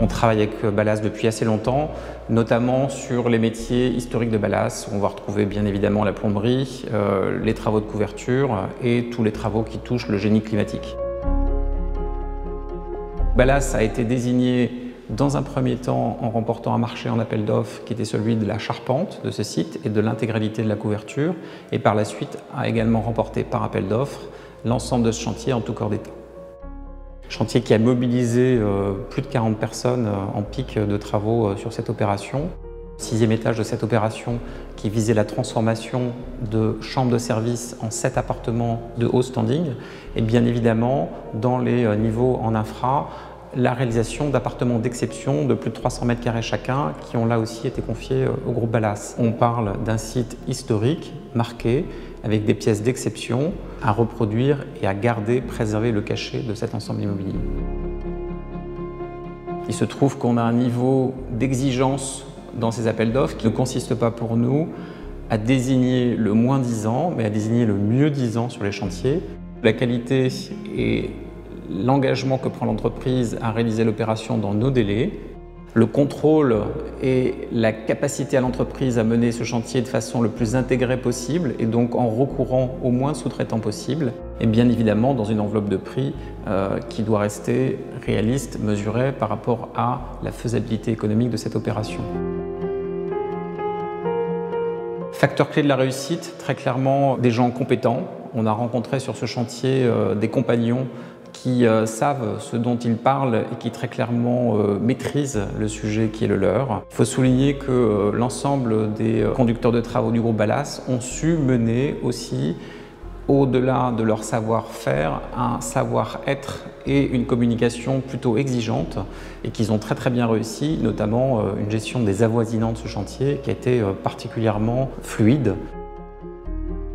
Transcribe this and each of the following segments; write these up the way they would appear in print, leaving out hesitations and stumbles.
On travaille avec Ballas depuis assez longtemps, notamment sur les métiers historiques de Ballas. On va retrouver bien évidemment la plomberie, les travaux de couverture et tous les travaux qui touchent le génie climatique. Ballas a été désigné dans un premier temps en remportant un marché en appel d'offres qui était celui de la charpente de ce site et de l'intégralité de la couverture, et par la suite a également remporté par appel d'offres l'ensemble de ce chantier en tout corps d'État. Chantier qui a mobilisé plus de 40 personnes en pic de travaux sur cette opération. 6e étage de cette opération qui visait la transformation de chambres de service en 7 appartements de haut standing, et bien évidemment dans les niveaux en infra, la réalisation d'appartements d'exception de plus de 300 mètres carrés chacun qui ont là aussi été confiés au groupe Ballas. On parle d'un site historique, marqué, avec des pièces d'exception à reproduire et à garder, préserver le cachet de cet ensemble immobilier. Il se trouve qu'on a un niveau d'exigence dans ces appels d'offres qui ne consiste pas pour nous à désigner le moins 10 ans, mais à désigner le mieux 10 ans sur les chantiers. La qualité et l'engagement que prend l'entreprise à réaliser l'opération dans nos délais, le contrôle et la capacité à l'entreprise à mener ce chantier de façon le plus intégrée possible et donc en recourant au moins de sous-traitants possible, et bien évidemment dans une enveloppe de prix qui doit rester réaliste, mesurée par rapport à la faisabilité économique de cette opération. Facteur clé de la réussite, très clairement des gens compétents. On a rencontré sur ce chantier des compagnons qui savent ce dont ils parlent et qui très clairement maîtrisent le sujet qui est le leur. Il faut souligner que l'ensemble des conducteurs de travaux du groupe Ballas ont su mener aussi, au-delà de leur savoir-faire, un savoir-être et une communication plutôt exigeante et qu'ils ont très bien réussi, notamment une gestion des avoisinants de ce chantier qui a été particulièrement fluide.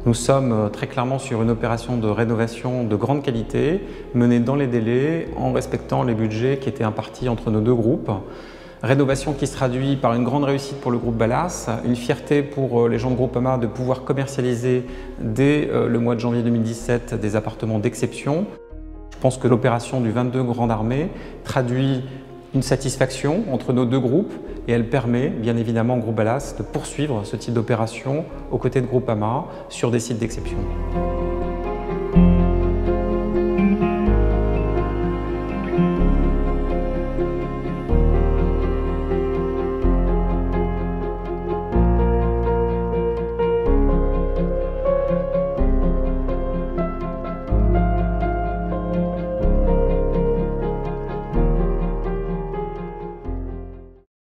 Nous sommes très clairement sur une opération de rénovation de grande qualité, menée dans les délais, en respectant les budgets qui étaient impartis entre nos deux groupes. Rénovation qui se traduit par une grande réussite pour le groupe Ballas, une fierté pour les gens de Groupama de pouvoir commercialiser dès le mois de janvier 2017 des appartements d'exception. Je pense que l'opération du 22 Grande Armée traduit une satisfaction entre nos deux groupes et elle permet bien évidemment au groupe Ballas de poursuivre ce type d'opération aux côtés de Groupama sur des sites d'exception.